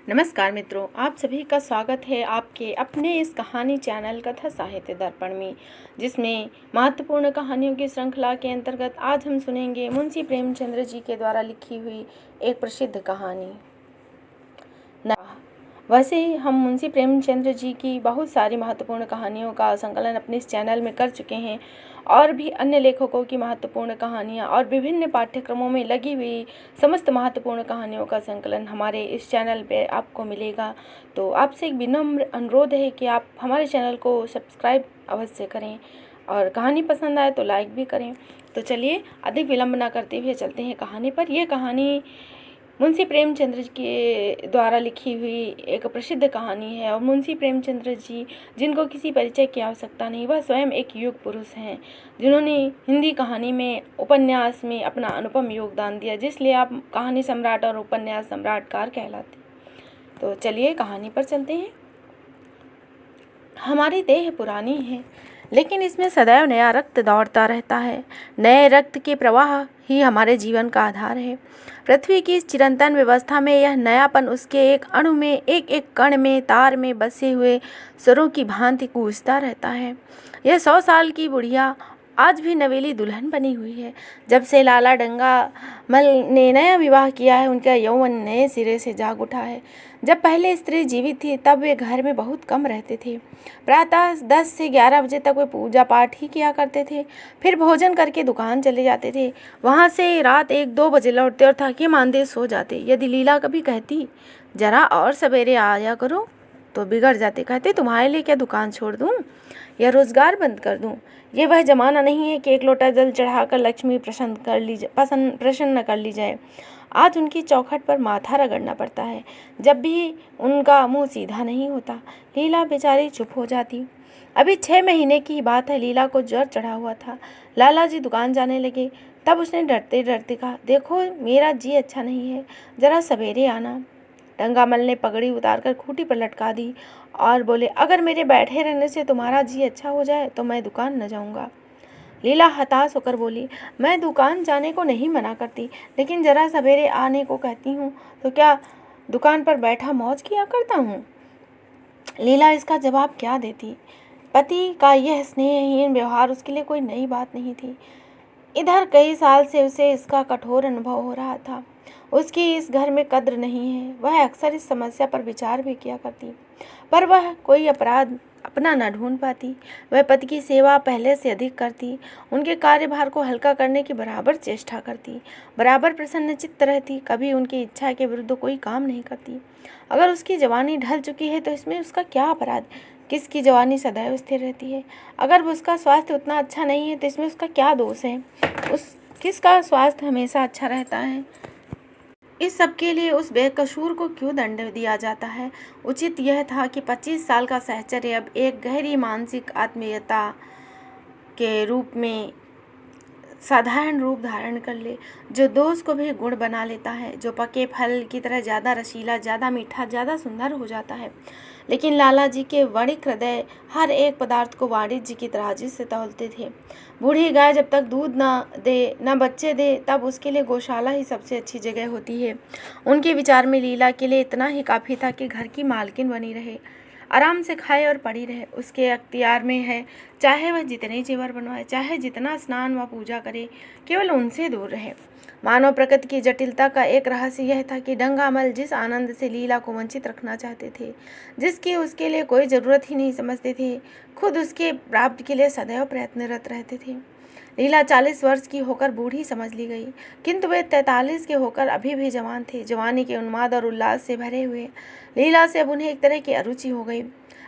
नमस्कार मित्रों, आप सभी का स्वागत है आपके अपने इस कहानी चैनल कथा साहित्य दर्पण में, जिसमें महत्वपूर्ण कहानियों की श्रृंखला के अंतर्गत आज हम सुनेंगे मुंशी प्रेमचंद्र जी के द्वारा लिखी हुई एक प्रसिद्ध कहानी। वैसे हम मुंशी प्रेमचंद्र जी की बहुत सारी महत्वपूर्ण कहानियों का संकलन अपने इस चैनल में कर चुके हैं और भी अन्य लेखकों की महत्वपूर्ण कहानियाँ और विभिन्न पाठ्यक्रमों में लगी हुई समस्त महत्वपूर्ण कहानियों का संकलन हमारे इस चैनल पे आपको मिलेगा। तो आपसे एक विनम्र अनुरोध है कि आप हमारे चैनल को सब्सक्राइब अवश्य करें और कहानी पसंद आए तो लाइक भी करें। तो चलिए अधिक विलंब ना करते हुए चलते हैं कहानी पर। यह कहानी मुंशी प्रेमचंद्र के द्वारा लिखी हुई एक प्रसिद्ध कहानी है और मुंशी प्रेमचंद्र जी जिनको किसी परिचय की आवश्यकता नहीं, वह स्वयं एक युग पुरुष हैं जिन्होंने हिंदी कहानी में उपन्यास में अपना अनुपम योगदान दिया, जिसलिए आप कहानी सम्राट और उपन्यास सम्राटकार कहलाते। तो चलिए कहानी पर चलते हैं। हमारी देह पुरानी है लेकिन इसमें सदैव नया रक्त दौड़ता रहता है। नए रक्त के प्रवाह ही हमारे जीवन का आधार है। पृथ्वी की इस चिरंतन व्यवस्था में यह नयापन उसके एक अणु में, एक एक कण में, तार में बसे हुए स्वरों की भांति गूंजता रहता है। यह 100 साल की बुढ़िया आज भी नवेली दुल्हन बनी हुई है। जब से लाला डंगामल ने नया विवाह किया है, उनका यौवन नए सिरे से जाग उठा है। जब पहले स्त्री जीवित थी तब वे घर में बहुत कम रहते थे। प्रातः 10 से 11 बजे तक वे पूजा पाठ ही किया करते थे, फिर भोजन करके दुकान चले जाते थे। वहाँ से रात 1-2 बजे लौटते और थके मांदे सो जाते। यदि लीला कभी कहती जरा और सवेरे आया करो तो बिगड़ जाते। कहते तुम्हारे लिए क्या दुकान छोड़ दूँ या रोजगार बंद कर दूँ। ये वह जमाना नहीं है कि एक लोटा जल चढ़ाकर लक्ष्मी प्रसन्न कर ली जाए। आज उनकी चौखट पर माथा रगड़ना पड़ता है जब भी उनका मुंह सीधा नहीं होता। लीला बेचारी चुप हो जाती। अभी 6 महीने की बात है, लीला को ज्वर चढ़ा हुआ था। लाला जी दुकान जाने लगे तब उसने डरते डरते कहा, देखो मेरा जी अच्छा नहीं है, जरा सवेरे आना। डंगामल ने पगड़ी उतारकर खूंटी पर लटका दी और बोले, अगर मेरे बैठे रहने से तुम्हारा जी अच्छा हो जाए तो मैं दुकान न जाऊंगा। लीला हताश होकर बोली, मैं दुकान जाने को नहीं मना करती, लेकिन जरा सवेरे आने को कहती हूँ तो क्या दुकान पर बैठा मौज किया करता हूँ। लीला इसका जवाब क्या देती। पति का यह स्नेहहीन व्यवहार उसके लिए कोई नई बात नहीं थी। इधर कई साल से उसे इसका कठोर अनुभव हो रहा था। उसकी इस घर में कद्र नहीं है। वह अक्सर इस समस्या पर विचार भी किया करती, पर वह कोई अपराध अपना न ढूंढ पाती। वह पति की सेवा पहले से अधिक करती, उनके कार्यभार को हल्का करने की बराबर चेष्टा करती, बराबर प्रसन्नचित्त रहती, कभी उनकी इच्छा के विरुद्ध कोई काम नहीं करती। अगर उसकी जवानी ढल चुकी है तो इसमें उसका क्या अपराध। किसकी जवानी सदैव स्थिर रहती है। अगर उसका स्वास्थ्य उतना अच्छा नहीं है तो इसमें उसका क्या दोष है। किसका स्वास्थ्य हमेशा अच्छा रहता है। इस सब के लिए उस बेकसूर को क्यों दंड दिया जाता है। उचित यह था कि 25 साल का सहचर्य अब एक गहरी मानसिक आत्मीयता के रूप में साधारण रूप धारण कर ले, जो दोष को भी गुण बना लेता है, जो पके फल की तरह ज़्यादा रसीला, ज़्यादा मीठा, ज़्यादा सुंदर हो जाता है। लेकिन लाला जी के वणिक हृदय हर एक पदार्थ को वाणिज्य की तराजू से तौलते थे। बूढ़ी गाय जब तक दूध न दे, न बच्चे दे, तब उसके लिए गौशाला ही सबसे अच्छी जगह होती है। उनके विचार में लीला के लिए इतना ही काफ़ी था कि घर की मालकिन बनी रहे, आराम से खाए और पड़ी रहे। उसके अख्तियार में है, चाहे वह जितने जेवर बनवाए, चाहे जितना स्नान व पूजा करे, केवल उनसे दूर रहे। मानव प्रकृति की जटिलता का एक रहस्य यह था कि डंगामल जिस आनंद से लीला को वंचित रखना चाहते थे, जिसकी उसके लिए कोई ज़रूरत ही नहीं समझते थे, खुद उसके प्राप्ति के लिए सदैव प्रयत्नरत रहते थे। लीला 40 वर्ष की होकर बूढ़ी समझ ली गई, किंतु वे 43 के होकर अभी भी जवान थे। जवानी के उन्माद और उल्लास से भरे हुए लीला से अब उन्हें एक तरह की अरुचि हो गई।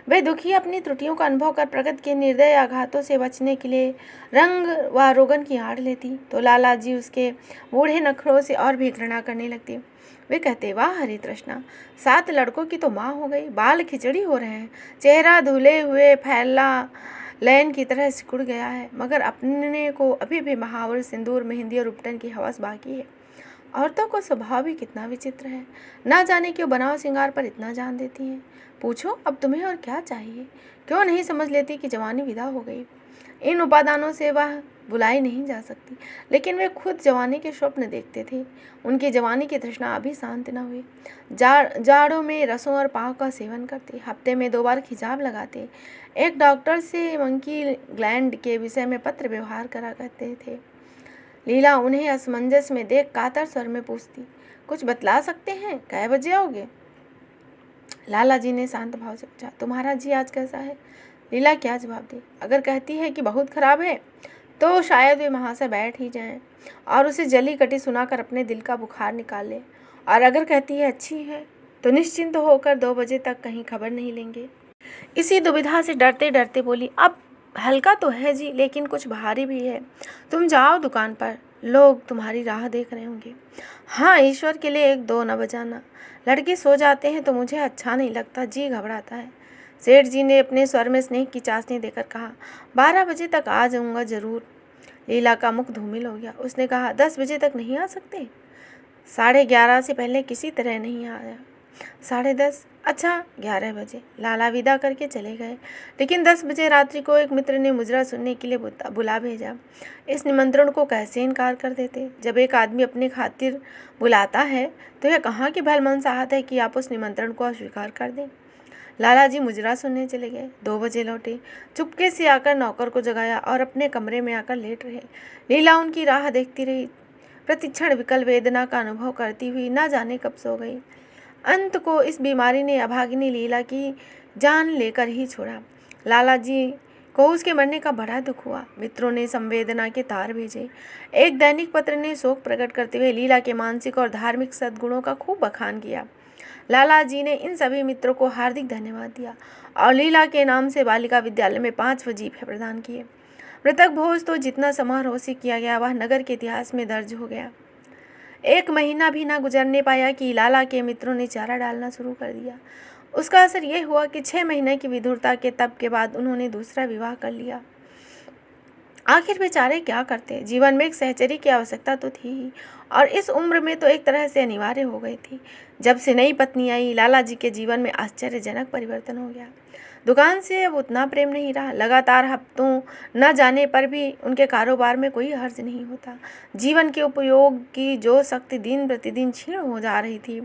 वे दुखी अपनी त्रुटियों का अनुभव कर प्रकृति के निर्दय आघातों से बचने के लिए रंग व रोगन की आड़ लेती तो लाला जी उसके बूढ़े नखरों से और भी घृणा करने लगती। वे कहते, वाह हरी तृष्णा, 7 लड़कों की तो माँ हो गई, बाल खिचड़ी हो रहे हैं, चेहरा धुले हुए फैला लैन की तरह सिकुड़ गया है, मगर अपने को अभी भी महावर, सिंदूर, मेहंदी और उपटन की हवस बाकी है। औरतों को स्वभाव भी कितना विचित्र है, ना जाने क्यों बनाव श्रृंगार पर इतना जान देती हैं। पूछो अब तुम्हें और क्या चाहिए। क्यों नहीं समझ लेती कि जवानी विदा हो गई। इन उपादानों से वह बुलाई नहीं जा सकती, लेकिन वे खुद जवानी के स्वप्न देखते थे। उनकी जवानी की तृष्णा अभी शांत न हुई। जाड़ों में रसों और पाव का सेवन करते, हफ्ते में 2 बार खिजाब लगाते, एक डॉक्टर से मंकी ग्लैंड के विषय में पत्र व्यवहार करा करते थे। लीला उन्हें असमंजस में देख कातर स्वर में पूछती, कुछ बतला सकते हैं, कै बजे आओगे? लाला जी ने शांत भाव से पूछा, तुम्हारा जी आज कैसा है? लीला क्या जवाब दी? अगर कहती है कि बहुत खराब है तो शायद वे वहाँ से बैठ ही जाएं और उसे जली कटी सुनाकर अपने दिल का बुखार निकाल ले, और अगर कहती है अच्छी है तो निश्चिंत होकर 2 बजे तक कहीं खबर नहीं लेंगे। इसी दुविधा से डरते डरते बोली, अब हल्का तो है जी, लेकिन कुछ भारी भी है। तुम जाओ दुकान पर, लोग तुम्हारी राह देख रहे होंगे। हाँ, ईश्वर के लिए 1-2 न बजाना। लड़के सो जाते हैं तो मुझे अच्छा नहीं लगता, जी घबराता है। सेठ जी ने अपने स्वर में स्नेह की चाशनी देकर कहा, 12 बजे तक आ जाऊंगा जरूर। लीला का मुख धूमिल हो गया। उसने कहा, 10 बजे तक नहीं आ सकते? 11:30 से पहले किसी तरह नहीं आया। 10:30? अच्छा, 11 बजे। लाला विदा करके चले गए, लेकिन 10 बजे रात्रि को एक मित्र ने मुजरा सुनने के लिए बुला भेजा। इस निमंत्रण को कैसे इनकार कर देते? जब एक आदमी अपनी खातिर बुलाता है तो यह कहाँ की भलमन चाहत है कि आप उस निमंत्रण को अस्वीकार कर दें। लाला जी मुजरा सुनने चले गए। 2 बजे लौटे, चुपके से आकर नौकर को जगाया और अपने कमरे में आकर लेट रहे। लीला उनकी राह देखती रही, प्रतिक्षण विकल वेदना का अनुभव करती हुई न जाने कब सो गई। अंत को इस बीमारी ने अभागिनी लीला की जान लेकर ही छोड़ा। लाला जी को उसके मरने का बड़ा दुख हुआ। मित्रों ने संवेदना के तार भेजे। एक दैनिक पत्र ने शोक प्रकट करते हुए लीला के मानसिक और धार्मिक सद्गुणों का खूब बखान किया। लाला जी ने इन सभी मित्रों को हार्दिक धन्यवाद दिया और लीला के नाम से बालिका विद्यालय में 5 वजीफे प्रदान किए। मृतक भोज तो जितना समारोह से किया गया वह नगर के इतिहास में दर्ज हो गया। 1 महीना भी ना गुजरने पाया कि लाला के मित्रों ने चारा डालना शुरू कर दिया। उसका असर यह हुआ कि 6 महीने की विधुरता के तप के बाद उन्होंने दूसरा विवाह कर लिया। आखिर बेचारे क्या करते? जीवन में एक सहचरी की आवश्यकता तो थी ही, और इस उम्र में तो एक तरह से अनिवार्य हो गई थी। जब से नई पत्नी आई, लाला जी के जीवन में आश्चर्यजनक परिवर्तन हो गया। दुकान से अब उतना प्रेम नहीं रहा। लगातार हफ्तों न जाने पर भी उनके कारोबार में कोई हर्ज नहीं होता। जीवन के उपयोग की जो शक्ति दिन प्रतिदिन क्षीण हो जा रही थी,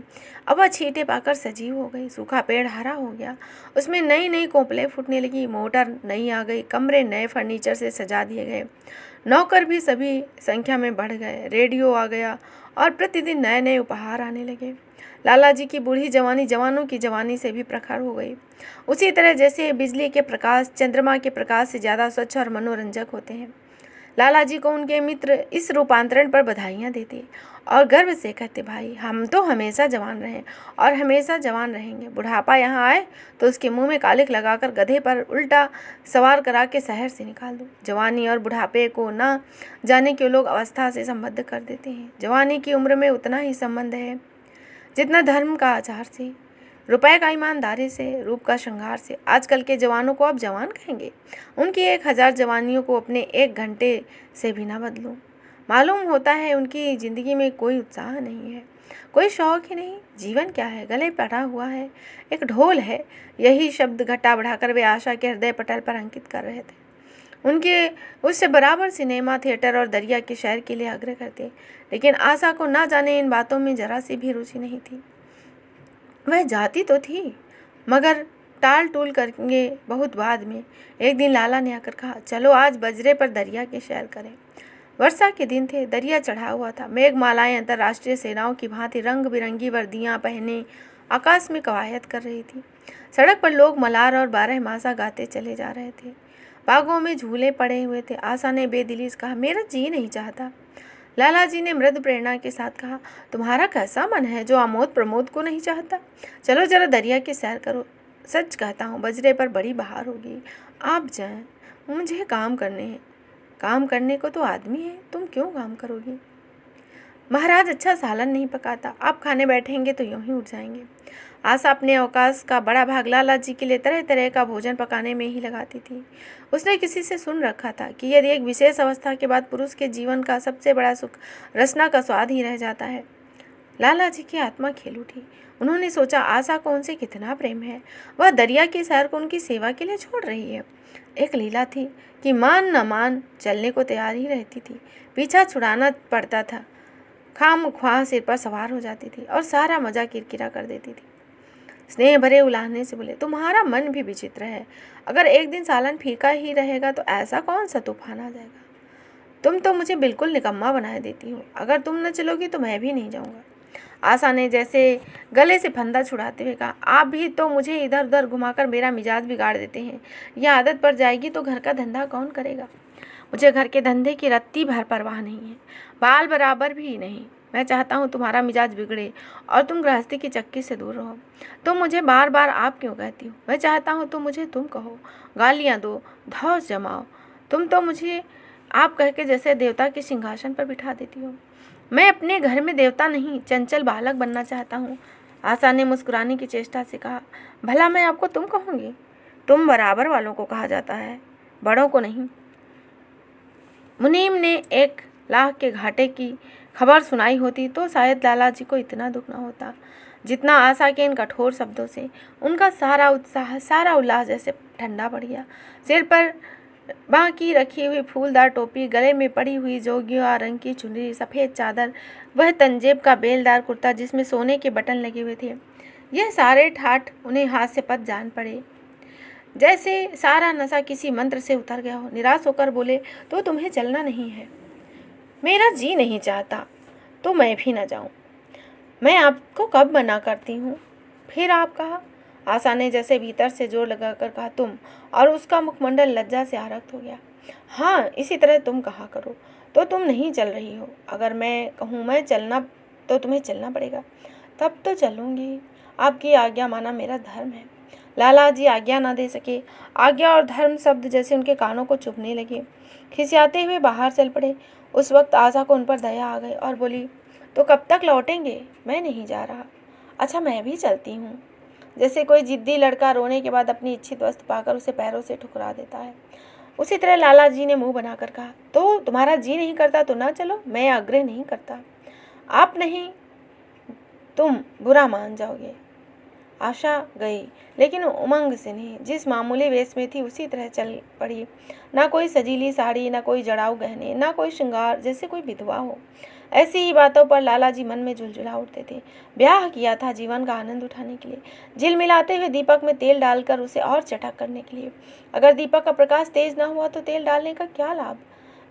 अब वह छींटे पाकर सजीव हो गई। सूखा पेड़ हरा हो गया, उसमें नई नई कोपलें फूटने लगी। मोटर नई आ गई, कमरे नए फर्नीचर से सजा दिए गए, नौकर भी सभी संख्या में बढ़ गए, रेडियो आ गया और प्रतिदिन नए नए उपहार आने लगे। लाला जी की बूढ़ी जवानी जवानों की जवानी से भी प्रखर हो गई, उसी तरह जैसे बिजली के प्रकाश चंद्रमा के प्रकाश से ज़्यादा स्वच्छ और मनोरंजक होते हैं। लाला जी को उनके मित्र इस रूपांतरण पर बधाइयाँ देते और गर्व से कहते, भाई हम तो हमेशा जवान रहे और हमेशा जवान रहेंगे। बुढ़ापा यहाँ आए तो उसके मुंह में कालिख लगाकर गधे पर उल्टा सवार करा के शहर से निकाल दो। जवानी और बुढ़ापे को न जाने के लोग अवस्था से संबद्ध कर देते हैं। जवानी की उम्र में उतना ही संबंध है जितना धर्म का आचार से, रुपए का ईमानदारी से, रूप का श्रृंगार से। आजकल के जवानों को आप जवान कहेंगे? उनकी 1000 जवानियों को अपने 1 घंटे से भी ना बदलूं। मालूम होता है उनकी ज़िंदगी में कोई उत्साह नहीं है, कोई शौक ही नहीं। जीवन क्या है? गले पड़ा हुआ है, एक ढोल है। यही शब्द घटा बढ़ाकर वे आशा के हृदय पटल पर अंकित कर रहे थे। उनके उससे बराबर सिनेमा, थिएटर और दरिया के शहर के लिए आग्रह करते, लेकिन आशा को ना जाने इन बातों में जरा सी भी रुचि नहीं थी। वह जाती तो थी, मगर टाल टूल करेंगे बहुत बाद में। एक दिन लाला ने आकर कहा, चलो आज बजरे पर दरिया के सैर करें। वर्षा के दिन थे, दरिया चढ़ा हुआ था। मेघमालाएं अंतर्राष्ट्रीय सेनाओं की भांति रंग बिरंगी वर्दियां पहने आकाश में कवायद कर रही थी। सड़क पर लोग मलार और 12मासा गाते चले जा रहे थे। बागों में झूले पड़े हुए थे। आशा ने बेदिली से कहा, मेरा जी नहीं चाहता। लाला जी ने मृदु प्रेरणा के साथ कहा, तुम्हारा कैसा मन है जो आमोद प्रमोद को नहीं चाहता? चलो जरा दरिया की सैर करो। सच कहता हूँ, बजरे पर बड़ी बहार होगी। आप जाएं, मुझे काम करने हैं। काम करने को तो आदमी है, तुम क्यों काम करोगी? महाराज अच्छा सालन नहीं पकाता, आप खाने बैठेंगे तो यूं ही उठ जाएंगे। आशा अपने अवकाश का बड़ा भाग लाला जी के लिए तरह तरह का भोजन पकाने में ही लगाती थी। उसने किसी से सुन रखा था कि यदि एक विशेष अवस्था के बाद पुरुष के जीवन का सबसे बड़ा सुख रसना का स्वाद ही रह जाता है। लाला जी की आत्मा खेल उठी। उन्होंने सोचा आशा को उनसे कितना प्रेम है। वह दरिया की सैर को उनकी सेवा के लिए छोड़ रही है। एक लीला थी कि मान न मान चलने को तैयार ही रहती थी। पीछा छुड़ाना पड़ता था, खामख्वाह सिर पर सवार हो जाती थी और सारा मजा किरकिरा कर देती थी। स्नेह भरे उलाहने से बोले, तुम्हारा मन भी विचित्र है। अगर एक दिन सालन फीका ही रहेगा तो ऐसा कौन सा तूफान आ जाएगा। तुम तो मुझे बिल्कुल निकम्मा बनाए देती हो। अगर तुम न चलोगी तो मैं भी नहीं जाऊँगा। आशा ने जैसे गले से फंदा छुड़ाते हुए कहा, आप भी तो मुझे इधर उधर घुमाकर मेरा मिजाज बिगाड़ देते हैं। यह आदत पड़ जाएगी तो घर का धंधा कौन करेगा। मुझे घर के धंधे की रत्ती भर परवाह नहीं है, बाल बराबर भी नहीं। मैं चाहता हूँ तुम्हारा मिजाज बिगड़े और तुम गृहस्थी की चक्की से दूर रहो। तुम मुझे बार बार आप क्यों कहती हो। मैं चाहता हूँ तुम मुझे तुम कहो, गालियाँ दो, धौंस जमाओ। तुम तो मुझे आप कह के जैसे देवता के सिंहासन पर बिठा देती हो। मैं अपने घर में देवता नहीं, चंचल बालक बनना चाहता हूँ। आशा ने मुस्कुराने की चेष्टा से कहा, भला मैं आपको तुम कहूँगी। तुम बराबर वालों को कहा जाता है, बड़ों को नहीं। मुनीम ने 1 लाख के घाटे की खबर सुनाई होती तो शायद लाला जी को इतना दुख न होता जितना आशा के इन कठोर शब्दों से। उनका सारा उत्साह, सारा उल्लास जैसे ठंडा पड़ गया। सिर पर बाकी रखी हुई फूलदार टोपी, गले में पड़ी हुई जोगिया रंग की चुनरी, सफ़ेद चादर, वह तंजेब का बेलदार कुर्ता जिसमें सोने के बटन लगे हुए थे, यह सारे ठाठ उन्हें हाथ से पत जान पड़े। जैसे सारा नशा किसी मंत्र से उतर गया हो। निराश होकर बोले, तो तुम्हें चलना नहीं है। मेरा जी नहीं चाहता तो मैं भी न जाऊं। मैं आपको कब मना करती हूँ। फिर आप कहा। आशा ने जैसे भीतर से जोर लगाकर कहा, तुम, और उसका मुखमंडल लज्जा से आरक्त हो गया। हाँ, इसी तरह तुम कहा करो। तो तुम नहीं चल रही हो। अगर मैं कहूँ मैं चलना तो तुम्हें चलना पड़ेगा। तब तो चलूँगी। आपकी आज्ञा माना मेरा धर्म है। लाला जी आज्ञा ना दे सके। आज्ञा और धर्म शब्द जैसे उनके कानों को चुभने लगे। खिसियाते हुए बाहर चल पड़े। उस वक्त आशा को उन पर दया आ गई और बोली, तो कब तक लौटेंगे। मैं नहीं जा रहा। अच्छा, मैं भी चलती हूँ। जैसे कोई जिद्दी लड़का रोने के बाद अपनी इच्छित वस्तु पाकर उसे पैरों से ठुकरा देता है, उसी तरह लाला जी ने मुंह बनाकर कहा, तो तुम्हारा जी नहीं करता तो ना चलो। मैं आग्रह नहीं करता। आप नहीं, तुम बुरा मान जाओगे। आशा गई, लेकिन उमंग से नहीं। जिस मामूली वेश में थी उसी तरह चल पड़ी। ना कोई सजीली साड़ी, ना कोई जड़ाऊ गहने, ना कोई श्रृंगार, जैसे कोई विधवा हो। ऐसी ही बातों पर लाला जी मन में झुलझुला उठते थे। ब्याह किया था जीवन का आनंद उठाने के लिए, झिलमिलाते हुए दीपक में तेल डालकर उसे और चटक करने के लिए। अगर दीपक का प्रकाश तेज न हुआ तो तेल डालने का क्या लाभ।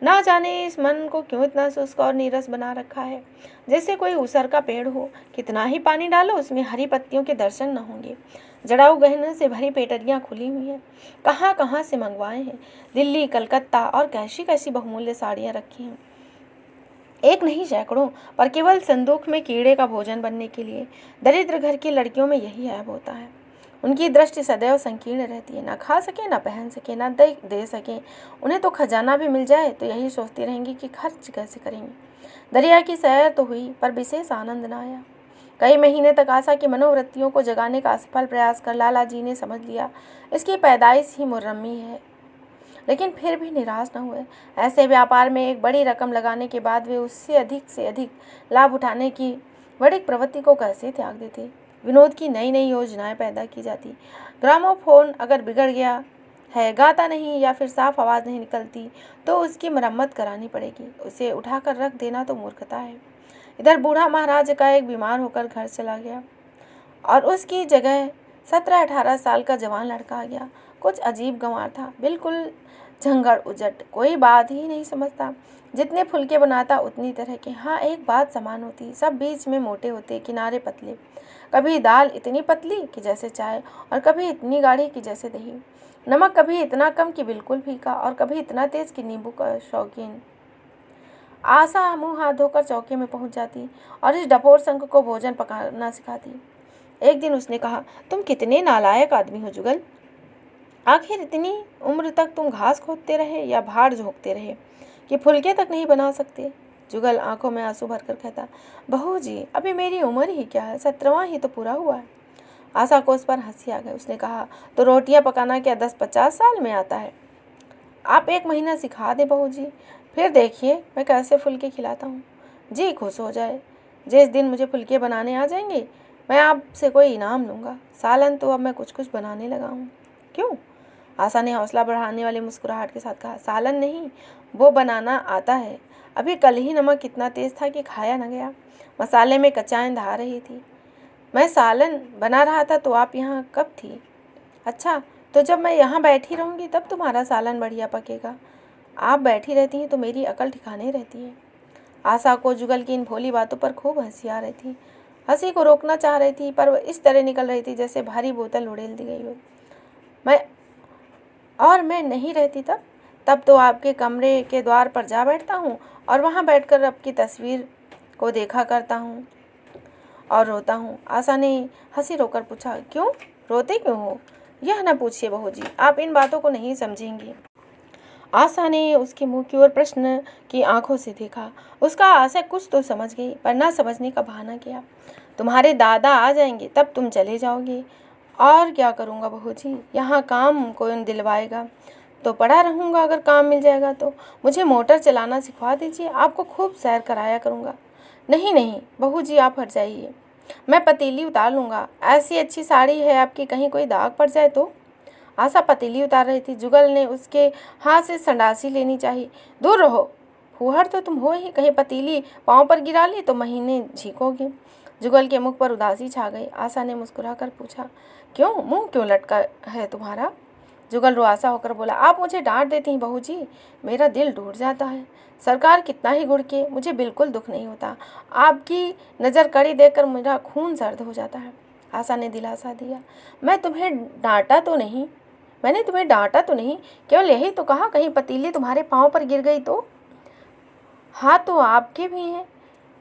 ना जाने इस मन को क्यों इतना शुष्क और नीरस बना रखा है, जैसे कोई ऊसर का पेड़ हो। कितना ही पानी डालो उसमें हरी पत्तियों के दर्शन न होंगे। जड़ाऊ गहनों से भरी पेटरियाँ खुली हुई हैं, कहाँ कहाँ से मंगवाए हैं। दिल्ली, कलकत्ता, और कैसी कैसी बहुमूल्य साड़ियाँ रखी हैं, एक नहीं सैकड़ों, पर केवल संदूक में कीड़े का भोजन बनने के लिए। दरिद्र घर की लड़कियों में यही ऐब होता है। उनकी दृष्टि सदैव संकीर्ण रहती है। ना खा सके, ना पहन सके, ना दे सके। उन्हें तो खजाना भी मिल जाए तो यही सोचती रहेंगी कि खर्च कैसे करेंगी। दरिया की सैर तो हुई, पर विशेष आनंद न आया। कई महीने तक आशा की मनोवृत्तियों को जगाने का असफल प्रयास कर लाला जी ने समझ लिया इसकी पैदाइश ही मुर्रमी है, लेकिन फिर भी निराश न हुए। ऐसे व्यापार में एक बड़ी रकम लगाने के बाद वे उससे अधिक लाभ उठाने की बड़ी प्रवृत्ति को कैसे त्याग देते। विनोद की नई नई योजनाएं पैदा की जाती। ग्रामोफोन अगर बिगड़ गया है, गाता नहीं या फिर साफ आवाज़ नहीं निकलती, तो उसकी मरम्मत करानी पड़ेगी। उसे उठाकर रख देना तो मूर्खता है। इधर बूढ़ा महाराज का एक बीमार होकर घर चला गया और उसकी जगह 17-18 साल का जवान लड़का आ गया। कुछ अजीब गंवार था, बिल्कुल झंगड़ उजट, कोई बात ही नहीं समझता। जितने फुलके बनाता उतनी तरह के। हाँ, एक बात समान होती, सब बीच में मोटे होते, किनारे पतले। कभी दाल इतनी पतली कि जैसे चाय, और कभी इतनी गाढ़ी कि जैसे दही। नमक कभी इतना कम कि बिल्कुल फीका, और कभी इतना तेज कि नींबू का शौकीन। आशा मुँह हाथ धोकर चौके में पहुंच जाती और इस डफोर संघ को भोजन पकाना सिखाती। एक दिन उसने कहा, तुम कितने नालायक आदमी हो जुगल। आखिर इतनी उम्र तक तुम घास खोदते रहे या भाड़ झोंकते रहे कि फुलके तक नहीं बना सकते। जुगल आंखों में आंसू भरकर कहता, बहू जी, अभी मेरी उम्र ही क्या है, 17वां ही तो पूरा हुआ है। आशा को उस पर हंसी आ गई। उसने कहा, तो रोटियां पकाना क्या 10-50 साल में आता है। आप 1 महीना सिखा दें बहू जी, फिर देखिए मैं कैसे फुलके खिलाता हूँ। जी खुश हो जाए। जिस दिन मुझे फुलके बनाने आ जाएंगे मैं आपसे कोई इनाम लूँगा। सालन तो अब मैं कुछ कुछ बनाने लगा हूँ। क्यों? आशा ने हौसला बढ़ाने वाली मुस्कुराहट के साथ कहा। सालन नहीं, वो बनाना आता है। अभी कल ही नमक इतना तेज़ था कि खाया न गया। मसाले में कचाएँ धा रही थी। मैं सालन बना रहा था तो आप यहाँ कब थी? अच्छा, तो जब मैं यहाँ बैठी रहूँगी तब तुम्हारा सालन बढ़िया पकेगा। आप बैठी रहती हैं तो मेरी अकल ठिकाने रहती है। आशा को जुगल की इन भोली बातों पर खूब हंसी आ रही थी। हंसी को रोकना चाह रही थी पर वह इस तरह निकल रही थी जैसे भारी बोतल उड़ेल दी गई हो। मैं नहीं रहती तब तो आपके कमरे के द्वार पर जा बैठता हूँ और वहाँ बैठकर आपकी तस्वीर को देखा करता हूँ और रोता हूँ। आशा ने हंसी रोकर पूछा, क्यों रोते क्यों हो? यह न पूछिए बहू जी, आप इन बातों को नहीं समझेंगी। आशा ने उसके मुंह की ओर प्रश्न की आंखों से देखा। उसका आशा कुछ तो समझ गई पर ना समझने का बहाना किया। तुम्हारे दादा आ जाएंगे तब तुम चले जाओगे। और क्या करूँगा बहू जी, यहाँ काम कौन दिलवाएगा? तो पड़ा रहूँगा, अगर काम मिल जाएगा तो। मुझे मोटर चलाना सिखवा दीजिए, आपको खूब सैर कराया करूँगा। नहीं नहीं बहू जी, आप हट जाइए, मैं पतीली उतार लूँगा। ऐसी अच्छी साड़ी है आपकी, कहीं कोई दाग पड़ जाए तो। आशा पतीली उतार रही थी। जुगल ने उसके हाथ से संडासी लेनी चाहिए। दूर रहो, फूहड़ तो तुम हो ही, कहीं पतीली पाँव पर गिरा ली तो महीने झीकोगे। जुगल के मुख पर उदासी छा गई। आशा ने मुस्कुरा कर पूछा, क्यों, मुंह क्यों लटका है तुम्हारा? जुगल रुआसा होकर बोला, आप मुझे डांट देती हैं बहू जी, मेरा दिल टूट जाता है। सरकार कितना ही गुड़के, मुझे बिल्कुल दुख नहीं होता। आपकी नज़र कड़ी देखकर मेरा खून सर्द हो जाता है। आशा ने दिलासा दिया, मैंने तुम्हें डांटा तो नहीं, केवल यही तो कहा कहीं पतीली तुम्हारे पाँव पर गिर गई तो। हाथ तो आपके भी हैं,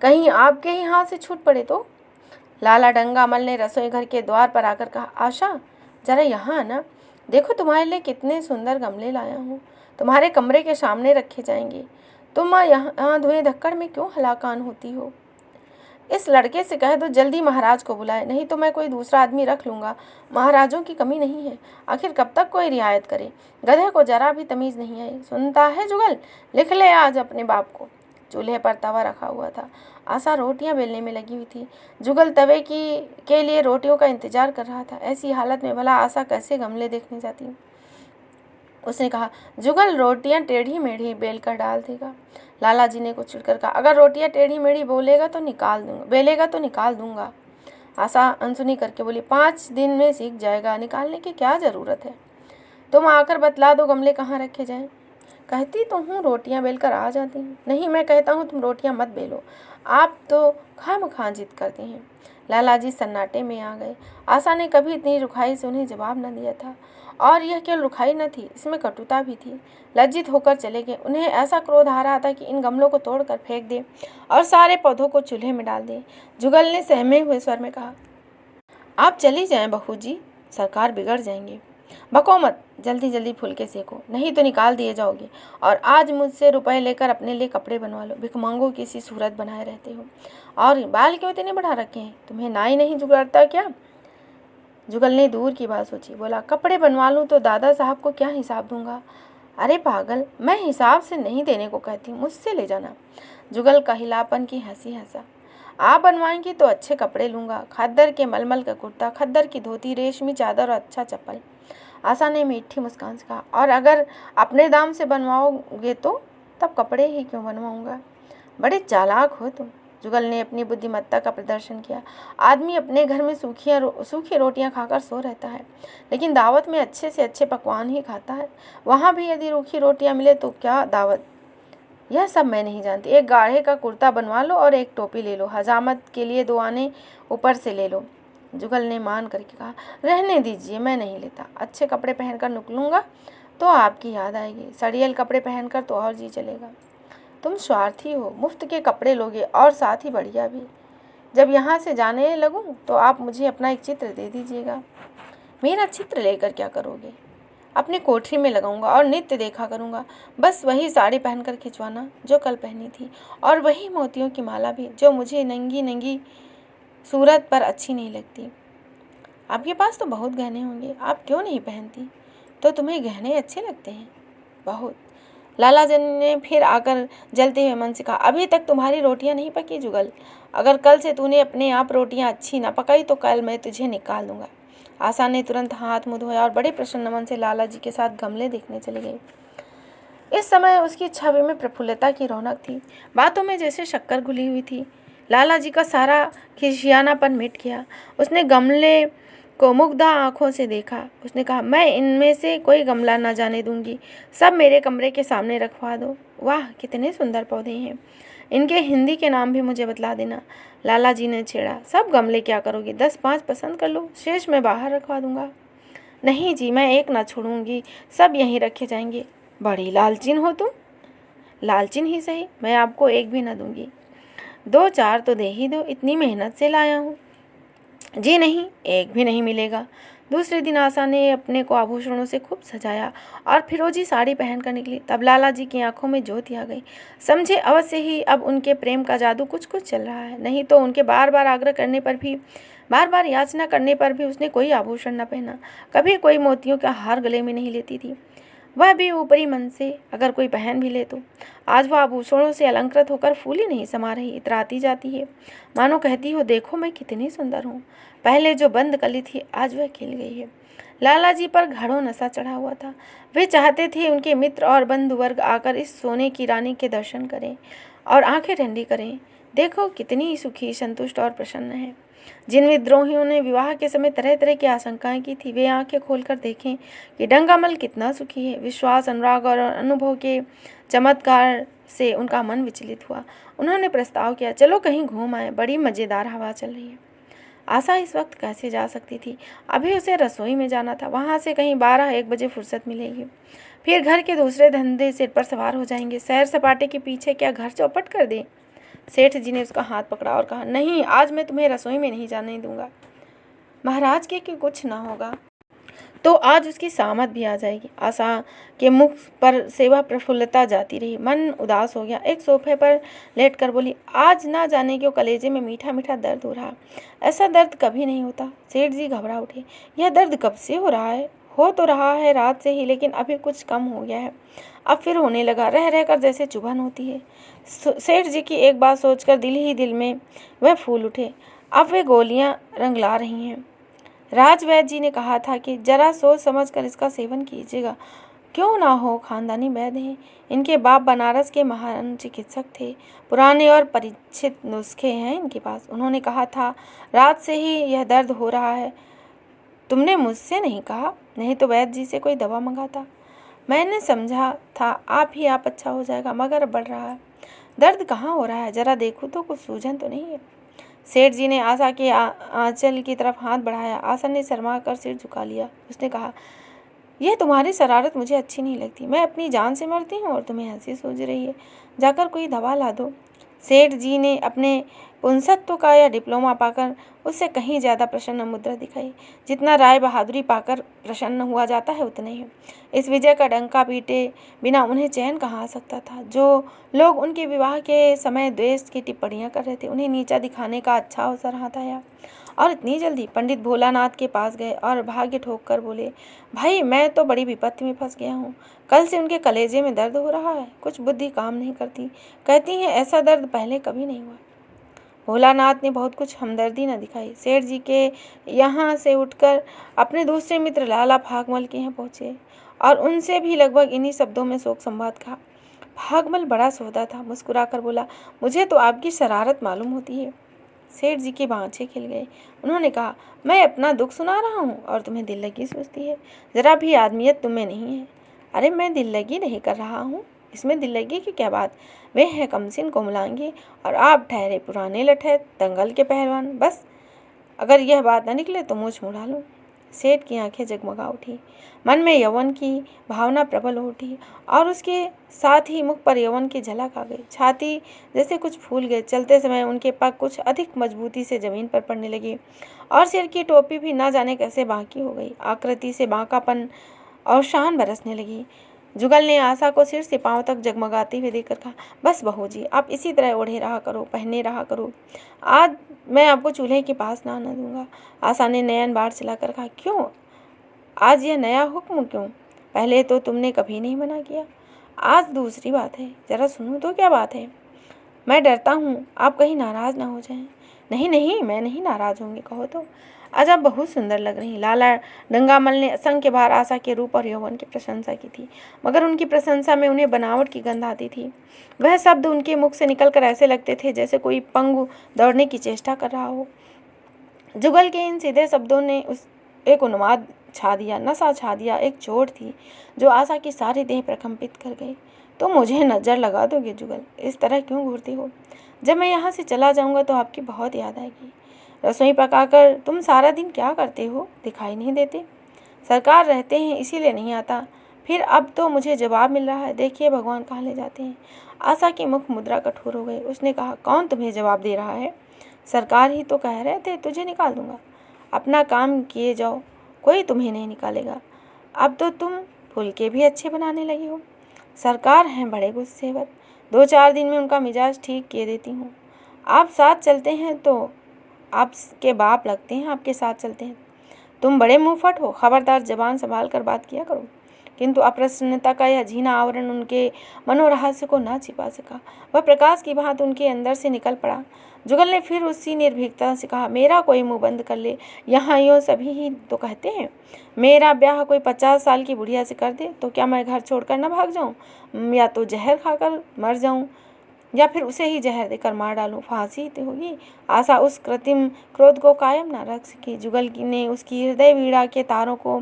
कहीं आपके ही हाथ से छूट पड़े तो। लाला डंगामल ने रसोई घर के द्वार पर आकर कहा, आशा जरा यहाँ आना, देखो तुम्हारे लिए कितने सुंदर गमले लाया हूँ, तुम्हारे कमरे के सामने रखे जाएंगे। तुम यहाँ धुएं धक्कड़ में क्यों हलाकान होती हो? इस लड़के से कह दो जल्दी महाराज को बुलाए, नहीं तो मैं कोई दूसरा आदमी रख लूँगा। महाराजों की कमी नहीं है, आखिर कब तक कोई रियायत करे? गधे को जरा भी तमीज़ नहीं आई। सुनता है जुगल, लिख ले आज अपने बाप को। चूल्हे पर तवा रखा हुआ था। आशा रोटियां बेलने में लगी हुई थी। जुगल तवे के लिए रोटियों का इंतजार कर रहा था। ऐसी हालत में भला आशा कैसे गमले देखने जाती? उसने कहा, जुगल रोटियां टेढ़ी मेढ़ी बेल कर डाल देगा। लाला जी ने कुछ चिढ़कर कहा, अगर रोटियां टेढ़ी मेढ़ी बेलेगा तो निकाल दूंगा। आशा अनसुनी करके बोली, 5 दिन में सीख जाएगा, निकालने की क्या ज़रूरत है? तुम आकर बतला दो गमले कहाँ रखे जाएं। कहती तो हूँ रोटियां बेलकर आ जाती हैं। नहीं, मैं कहता हूँ तुम रोटियां मत बेलो, आप तो खामखा जिद करती हैं। लाला जी सन्नाटे में आ गए। आशा ने कभी इतनी रुखाई से उन्हें जवाब न दिया था, और यह केवल रुखाई न थी, इसमें कटुता भी थी। लज्जित होकर चले गए। उन्हें ऐसा क्रोध आ रहा था कि इन गमलों को तोड़कर फेंक दे और सारे पौधों को चूल्हे में डाल दे। जुगल ने सहमे हुए स्वर में कहा, आप चली जाएं बहू जी, सरकार बिगड़ जाएंगे। बको मत, जल्दी जल्दी फुलके सेको, नहीं तो निकाल दिए जाओगे। और आज मुझसे रुपए लेकर अपने लिए कपड़े बनवा लो, भिखमंगों की सी सूरत बनाए रहते हो। और बाल क्यों इतने बढ़ा रखे हैं, तुम्हें नाई नहीं जुगाड़ता क्या? जुगल ने दूर की बात सोची, बोला, कपड़े बनवा लूँ तो दादा साहब को क्या हिसाब दूंगा? अरे पागल, मैं हिसाब से नहीं देने को कहती हूँ, मुझसे ले जाना। जुगल कहिलापन की हंसी हंसा। आप बनवाएंगी तो अच्छे कपड़े लूँगा, खद्दर के मलमल का कुर्ता, खद्दर की धोती, रेशमी चादर और अच्छा चप्पल। आशा ने मीठी मुस्कान से कहा, और अगर अपने दाम से बनवाओगे तो? तब कपड़े ही क्यों बनवाऊंगा। बड़े चालाक हो तुम। जुगल ने अपनी बुद्धिमत्ता का प्रदर्शन किया। आदमी अपने घर में सूखी रोटियां खाकर सो रहता है, लेकिन दावत में अच्छे से अच्छे पकवान ही खाता है। वहाँ भी यदि रूखी रोटियां मिले तो क्या दावत। यह सब मैं नहीं जानती। एक गाढ़े का कुर्ता बनवा लो और एक टोपी ले लो, हजामत के लिए 2 आने ऊपर से ले लो। जुगल ने मान करके कहा, रहने दीजिए, मैं नहीं लेता। अच्छे कपड़े पहनकर निकलूँगा तो आपकी याद आएगी, सड़ियल कपड़े पहनकर तो और जी चलेगा। तुम स्वार्थी हो, मुफ्त के कपड़े लोगे और साथ ही बढ़िया भी। जब यहाँ से जाने लगूँ तो आप मुझे अपना एक चित्र दे दीजिएगा। मेरा चित्र लेकर क्या करोगे? अपनी कोठरी में लगाऊंगा और नित्य देखा करूंगा। बस वही साड़ी पहनकर खिंचवाना जो कल पहनी थी, और वही मोतियों की माला भी जो मुझे नंगी नंगी सूरत पर अच्छी नहीं लगती। आपके पास तो बहुत गहने होंगे, आप क्यों नहीं पहनती? तो तुम्हें गहने अच्छे लगते हैं? बहुत। लाला जी ने फिर आकर जलते हुए मन से कहा, अभी तक तुम्हारी रोटियां नहीं पकी जुगल। अगर कल से तूने अपने आप रोटियां अच्छी ना पकाई तो कल मैं तुझे निकाल दूंगा। आशा ने तुरंत हाथ मुंह धोया और बड़े प्रसन्न मन से लाला जी के साथ गमले देखने चली गई। इस समय उसकी छवि में प्रफुल्लता की रौनक थी, बातों में जैसे शक्कर घुली हुई थी। लाला जी का सारा खिसियानापन मिट गया। उसने गमले को मुग्धा आंखों से देखा। उसने कहा, मैं इनमें से कोई गमला न जाने दूंगी, सब मेरे कमरे के सामने रखवा दो। वाह, कितने सुंदर पौधे हैं, इनके हिंदी के नाम भी मुझे बतला देना। लाला जी ने छेड़ा, सब गमले क्या करोगी, 10-5 पसंद कर लो, शेष मैं बाहर रखवा दूंगा। नहीं जी, मैं एक ना छोड़ूंगी, सब यहीं रखे जाएंगे। बड़ी लालचीन हो तुम। लालचीन ही सही, मैं आपको एक भी न दूंगी, 2-4 तो दे ही दो, इतनी मेहनत से लाया हूँ। जी नहीं, एक भी नहीं मिलेगा। दूसरे दिन आशा ने अपने को आभूषणों से खूब सजाया और फिरोजी साड़ी पहनकर निकली। तब लाला जी की आंखों में ज्योति आ गई। समझे अवश्य ही अब उनके प्रेम का जादू कुछ कुछ चल रहा है। नहीं तो उनके बार बार आग्रह करने पर भी, बार बार याचना करने पर भी उसने कोई आभूषण न पहना, कभी कोई मोतियों का हार गले में नहीं लेती थी, वह भी ऊपरी मन से। अगर कोई पहन भी ले तो आज वह आभूषणों से अलंकृत होकर फूली नहीं समा रही, इतराती जाती है, मानो कहती हो, देखो मैं कितनी सुंदर हूँ। पहले जो बंद कली थी आज वह खिल गई है। लाला जी पर घड़ों नशा चढ़ा हुआ था। वे चाहते थे उनके मित्र और बंधु वर्ग आकर इस सोने की रानी के दर्शन करें और आंखें ठंडी करें। देखो कितनी सुखी, संतुष्ट और प्रसन्न है। जिन विद्रोहियों ने विवाह के समय तरह तरह की आशंकाएं की थी, वे आंखें खोलकर देखें कि डंगामल कितना सुखी है। विश्वास, अनुराग और अनुभव के चमत्कार से उनका मन विचलित हुआ। उन्होंने प्रस्ताव किया, चलो कहीं घूम आए, बड़ी मज़ेदार हवा चल रही है। आशा इस वक्त कैसे जा सकती थी, अभी उसे रसोई में जाना था, वहाँ से कहीं 12-1 बजे फुर्सत मिलेगी, फिर घर के दूसरे धंधे सिर पर सवार हो जाएंगे। सैर सपाटे के पीछे क्या घर चौपट कर दे। सेठ जी ने उसका हाथ पकड़ा और कहा, नहीं, आज मैं तुम्हें रसोई में नहीं जाने दूंगा। महाराज के कि कुछ ना होगा तो आज उसकी सामत भी आ जाएगी। आशा के मुख पर सेवा प्रफुल्लता जाती रही, मन उदास हो गया। एक सोफे पर लेटकर बोली, आज ना जाने क्यों कलेजे में मीठा मीठा दर्द हो रहा, ऐसा दर्द कभी नहीं होता। सेठ जी घबरा उठे, यह दर्द कब से हो रहा है? हो तो रहा है रात से ही, लेकिन अभी कुछ कम हो गया है, अब फिर होने लगा, रह रहकर जैसे चुभन होती है। सेठ जी की एक बात सोचकर दिल ही दिल में वह फूल उठे। अब वे गोलियां रंगला रही हैं। राजवैद्य जी ने कहा था कि जरा सोच समझ कर इसका सेवन कीजिएगा। क्यों ना हो, खानदानी वैद्य हैं, इनके बाप बनारस के महान चिकित्सक थे, पुराने और परिचित नुस्खे हैं इनके पास। उन्होंने कहा था रात से ही यह दर्द हो रहा है। तुमने मुझसे नहीं कहा, नहीं तो वैद्य जी से कोई दवा मंगाता। मैंने समझा था आप अच्छा हो जाएगा, मगर बढ़ रहा है। दर्द कहाँ हो रहा है, जरा देखो तो, कुछ सूजन तो नहीं है। सेठ जी ने आशा के आंचल की तरफ हाथ बढ़ाया। आशा ने शर्मा कर सिर झुका लिया। उसने कहा, यह तुम्हारी शरारत मुझे अच्छी नहीं लगती। मैं अपनी जान से मरती हूँ और तुम्हें हंसी सूझ रही है। जाकर कोई दवा ला दो। सेठ जी ने अपने पुंसत्व का यह डिप्लोमा पाकर उससे कहीं ज़्यादा प्रसन्न मुद्रा दिखाई, जितना राय बहादुरी पाकर प्रसन्न हुआ जाता है उतने ही। इस विजय का डंका पीटे बिना उन्हें चैन कहाँ आ सकता था। जो लोग उनके विवाह के समय द्वेष की टिप्पणियाँ कर रहे थे, उन्हें नीचा दिखाने का अच्छा अवसर हाथ आया। और इतनी जल्दी पंडित भोलानाथ के पास गए और भाग्य ठोक कर बोले, भाई मैं तो बड़ी विपत्ति में फंस गया हूँ। कल से उनके कलेजे में दर्द हो रहा है, कुछ बुद्धि काम नहीं करती, कहती हैं ऐसा दर्द पहले कभी नहीं हुआ। भोलानाथ ने बहुत कुछ हमदर्दी न दिखाई। सेठ जी के यहाँ से उठकर अपने दूसरे मित्र लाला भागमल के यहाँ पहुँचे और उनसे भी लगभग इन्हीं शब्दों में शोक संवाद कहा। भागमल बड़ा सौदा था, मुस्कुराकर बोला, मुझे तो आपकी शरारत मालूम होती है। सेठ जी के बाँछे खिल गए। उन्होंने कहा, मैं अपना दुख सुना रहा हूँ और तुम्हें दिल लगी सोचती है, जरा भी आदमियत तुम्हें नहीं है। अरे मैं दिल लगी नहीं कर रहा हूँ, इसमें दिल लगी की क्या बात। वे है कमसिन कोमलांगी और आप ठहरे पुराने लठे दंगल के पहलवान। बस अगर यह बात न निकले तो मुँह मुड़ा लूँ। सेठ की आंखें जगमगा उठी, मन में यौवन की भावना प्रबल हो उठी और उसके साथ ही मुख पर यौवन की झलक आ गई। छाती जैसे कुछ फूल गए। चलते समय उनके पग कुछ अधिक मजबूती से जमीन पर पड़ने लगे और सिर की टोपी भी ना जाने कैसे बांकी हो गई। आकृति से बांकापन और शान बरसने लगी। जुगल ने आशा को सिर से पांव तक जगमगाते हुए देखकर कहा, बस बहू जी, आप इसी तरह ओढ़े रहा करो, पहने रहा करो, आज मैं आपको चूल्हे के पास ना आने दूंगा। आशा ने नयन बाढ़ चलाकर कहा, क्यों आज यह नया हुक्म क्यों? पहले तो तुमने कभी नहीं मना किया। आज दूसरी बात है, जरा सुनो तो क्या बात है। मैं डरता हूँ आप कहीं नाराज़ ना हो जाएं। नहीं नहीं, मैं नहीं नाराज़ होंगी, कहो तो। आज आप बहुत सुंदर लग रही। लाला गंगामल ने असंख्य बार आशा के रूप और यौवन की प्रशंसा की थी, मगर उनकी प्रशंसा में उन्हें बनावट की गंध आती थी। वह शब्द उनके मुख से निकलकर ऐसे लगते थे जैसे कोई पंगु दौड़ने की चेष्टा कर रहा हो। जुगल के इन सीधे शब्दों ने उस एक उन्माद छा दिया, नशा छा दिया, एक चोट थी जो आशा की सारी देह प्रकंपित कर गई। तो मुझे नज़र लगा दोगे जुगल? इस तरह क्यों घूरती हो? जब मैं यहाँ से चला जाऊँगा तो आपकी बहुत याद आएगी। रसोई पकाकर तुम सारा दिन क्या करते हो? दिखाई नहीं देते? सरकार रहते हैं इसीलिए नहीं आता। फिर अब तो मुझे जवाब मिल रहा है, देखिए भगवान कहाँ ले जाते हैं। आशा की मुख मुद्रा कठोर हो गई। उसने कहा, कौन तुम्हें जवाब दे रहा है? सरकार ही तो कह रहे थे तुझे निकाल दूंगा। अपना काम किए जाओ, कोई तुम्हें नहीं निकालेगा। अब तो तुम फुलके भी अच्छे बनाने लगी हो। सरकार हैं बड़े गुस्सेवर, 2-4 दिन में उनका मिजाज ठीक किए देती हूँ। आप साथ चलते हैं तो आपके बाप लगते हैं, आपके साथ चलते हैं। तुम बड़े मुंहफट हो, खबरदार जबान संभाल कर बात किया करो। किंतु अप्रसन्नता का यह झीना आवरण उनके मनोरहस्य को ना छिपा सका। वह प्रकाश की भांति उनके अंदर से निकल पड़ा। जुगल ने फिर उसी निर्भीकता से कहा, मेरा कोई मुंह बंद कर ले, यहाँ यूँ सभी ही तो कहते हैं। मेरा ब्याह कोई 50 साल की बुढ़िया से कर दे तो क्या मैं घर छोड़कर न भाग जाऊँ? या तो जहर खाकर मर जाऊँ या फिर उसे ही जहर देकर मार डालूं, फांसी तो होगी। आशा उस कृत्रिम क्रोध को कायम न रख सकी। जुगल ने उसकी हृदय वीणा के तारों को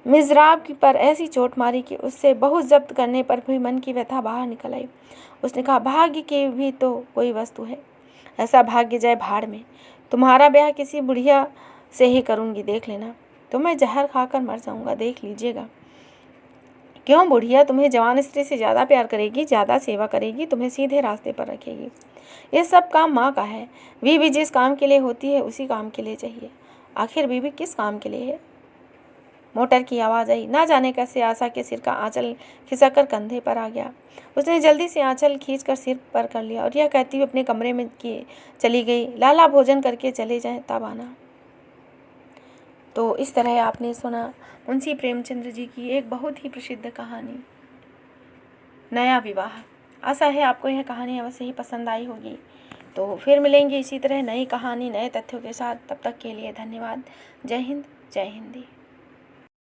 मिज़राब पर ऐसी चोट मारी कि उससे बहुत जब्त करने पर भी मन की व्यथा बाहर निकल आई। उसने कहा, भाग्य की भी तो कोई वस्तु है, ऐसा भाग्य जाए भाड़ में। तुम्हारा ब्याह किसी बुढ़िया से ही करूँगी, देख लेना। तो मैं जहर खाकर मर जाऊँगा, देख लीजिएगा। क्यों? बुढ़िया तुम्हें जवान स्त्री से ज़्यादा प्यार करेगी, ज़्यादा सेवा करेगी, तुम्हें सीधे रास्ते पर रखेगी। ये सब काम माँ का है। बीवी जिस काम के लिए होती है उसी काम के लिए चाहिए। आखिर बीवी किस काम के लिए है? मोटर की आवाज़ आई। ना जाने कैसे आशा के सिर का आंचल खिसककर कंधे पर आ गया। उसने जल्दी से आंचल खींचकर सिर पर कर लिया और यह कहती हुए अपने कमरे में चली गई, लाला भोजन करके चले जाएं तब आना। तो इस तरह आपने सुना मुंशी प्रेमचंद्र जी की एक बहुत ही प्रसिद्ध कहानी, नया विवाह। आशा है आपको यह कहानी अवश्य ही पसंद आई होगी। तो फिर मिलेंगे इसी तरह नई कहानी नए तथ्यों के साथ। तब तक के लिए धन्यवाद। जय हिंद, जय हिंदी।